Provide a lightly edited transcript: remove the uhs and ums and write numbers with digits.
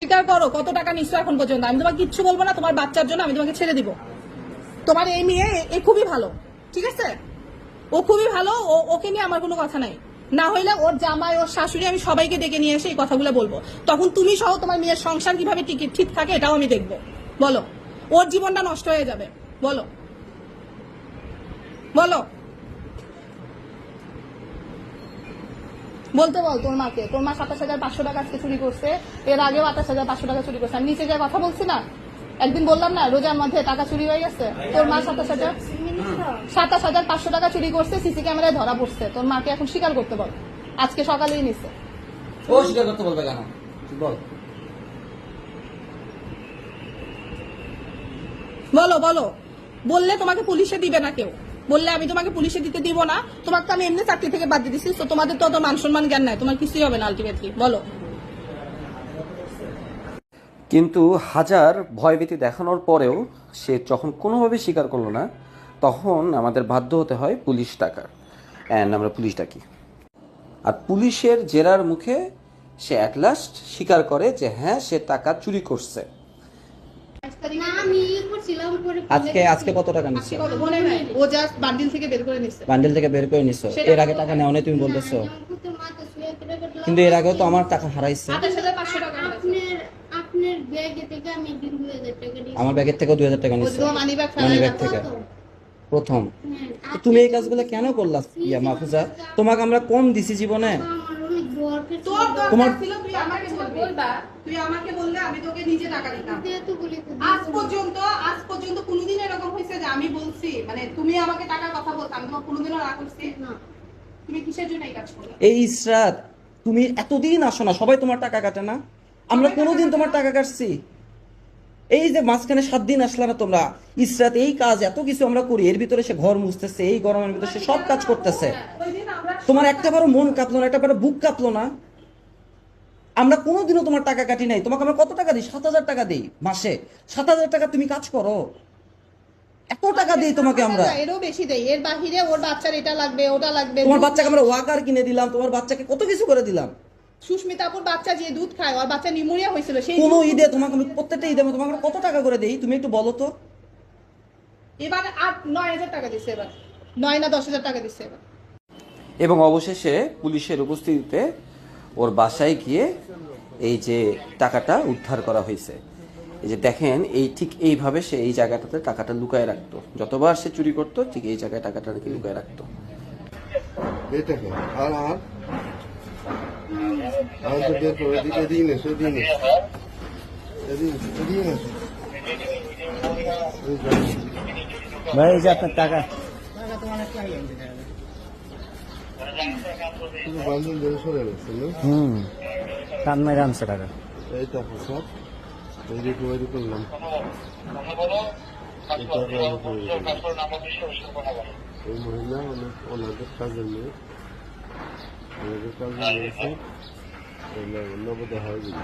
স্বীকার করো কত টাকা নিচ্ছ এখন পর্যন্ত। আমি তোমাকে কিচ্ছু বলবো না, তোমার বাচ্চার জন্য আমি তোমাকে ছেড়ে দিব। তোমার এই মেয়ে এ খুবই ভালো, ঠিক আছে, ও খুবই ভালো, ওকে নিয়ে আমার কোনো কথা নাই। না হইলে ওর জামাই ওর শাশুড়ি আমি সবাইকে ডেকে নিয়ে এসে এই কথাগুলো বলবো, তখন তুমি সহ তোমার মেয়ের সংসার কিভাবে ঠিক থাকে এটাও আমি দেখবো। বলো, ওর জীবনটা নষ্ট হয়ে যাবে। বলো বলো, বলতে বল তোর মাকে। তোর মা 27,500 টাকা আজকে চুরি করছে, এর আগেও 28,500 টাকা চুরি করছে। আমি নিচে গিয়ে কথা বলছি না, একদিন বললাম না রোজার মধ্যে টাকা চুরি হয়ে গেছে। তোর মা 27,500 টাকা চুরি করছে, সিসি ক্যামেরায় ধরা পড়ছে। তোর মাকে এখন স্বীকার করতে বল, আজকে সকালেই নিছে। ও স্বীকার করতে বলবে কেন? বল বলো বলো, বললে তোমাকে পুলিশে দিবে না কেউ, বললে আমি তোমাকে পুলিশে দিতে দিব না। তোমাকে তো আমি এমনি চাকরি থেকে বাদ দিয়ে দিচ্ছি, তো তোমাদের তো অত মান সম্মান জ্ঞান নাই, তোমার কিছুই হবে না আলটিমেটলি। বলো। কিন্তু হাজার ভয়ভীতি দেখানোর পরেও সে যখন কোনোভাবে স্বীকার করলো না, তখন আমাদের বাধ্য হতে হয় পুলিশ ডাকার। অ্যান্ড আমরা পুলিশ ডাকি, আর পুলিশের জেরার মুখে সে অ্যাট লাস্ট স্বীকার করে যে হ্যাঁ সে টাকা চুরি করছে। আজকে কত টাকা নিচ্ছ? ও জাস্ট বান্ডিল থেকে বের করে নিচ্ছে। বান্ডেল থেকে বের করে নিচ্ছ, এর আগে টাকা নেওয়া নেই তুমি বলতেছো, কিন্তু এর আগেও তো আমার টাকা হারাইছে। 28,500 টাকা আপনার ব্যাগে থেকে আমি 2,000 টাকা দিয়েছি। আমার ব্যাগের থেকেও 2,000 টাকা নিচ্ছ, মানি ব্যাগ থেকে প্রথম। তো তুমি এই কাজগুলো কেন করলা ইয়া মাহফুজা? তোমাকে আমরা কম দিছি জীবনে? আমার অনেক দরকার ছিল। তোর তোমার দরকার ছিল, তুই আমাকে বলবা, তুই আমাকে বললে আমি তোকে নিজে টাকা দিতাম। এতগুলি তো আজ পর্যন্ত কোনোদিন এরকম হয়েছে যে আমি বলছি, মানে তুমি আমাকে টাকার কথা বলতে আমি তোমার কোনোদিনও না করছি না। তুমি কিসের জন্য এই কাজ করলে? এই ইসরাত, তুমি এতদিন আসো না, সবাই তোমার টাকা কাটে না? আমরা কোনোদিন তোমার টাকা কাটছি? এই যে মাঝখানে 7 দিন আসলে না তোমরা, ইসরাত এই কাজ এত কিছু আমরা করি, এর ভিতরে সে ঘর মুছতেছে, এই গরমের ভিতরে সে সব কাজ করতেছে, তোমার একটাবারও মন কাঁপলো না, একটাবারও বুক কাঁপলো না? আমরা কোনোদিনও তোমার টাকা কাটি নাই। তোমাকে আমরা কত টাকা দিই? 7,000 টাকা দিই মাসে। 7,000 টাকা তুমি কাজ করো, এত টাকা দিই তোমাকে আমরা। এরও বেশি দেই, এর বাহিরে ওর বাচ্চার এটা লাগবে ওটা লাগবে। তোমার বাচ্চাকে আমরা ওয়াকার কিনে দিলাম, তোমার বাচ্চাকে কত কিছু করে দিলাম। সুস্মিতাপুর বাচ্চা যে দুধ খায়, ওর বাচ্চা নিউমোনিয়া হয়েছিল, সেই কোন ঈদে তোমাকে আমি, প্রত্যেকটা ঈদে আমি তোমাকে আমরা কত টাকা করে দেই তুমি একটু বলো তো? এবার 9,000 টাকা দিচ্ছে, এবার 9 না 10,000 টাকা দিচ্ছে এবার। এবং অবশেষে পুলিশের উপস্থিতিতে ওর বাসায় গিয়ে এই যে টাকাটা উদ্ধার করা হয়েছে। এই যে দেখেন, ঠিক এইভাবে সে এই জায়গাটাতে টাকাটা লুকায় রাখতো, যতবার সে চুরি করতো ঠিক এই জায়গায় টাকাটা নাকি লুকায় রাখতো। ভাই এই যে আপনার টাকা, কান মেরে আনছে টাকা। এই টাকা সব এই যে তৈরি করলাম, এই মহিলা ওনাদের কাজের মেয়ে, ওনাদের কাজের মেয়ে নবদা হয় দিদি।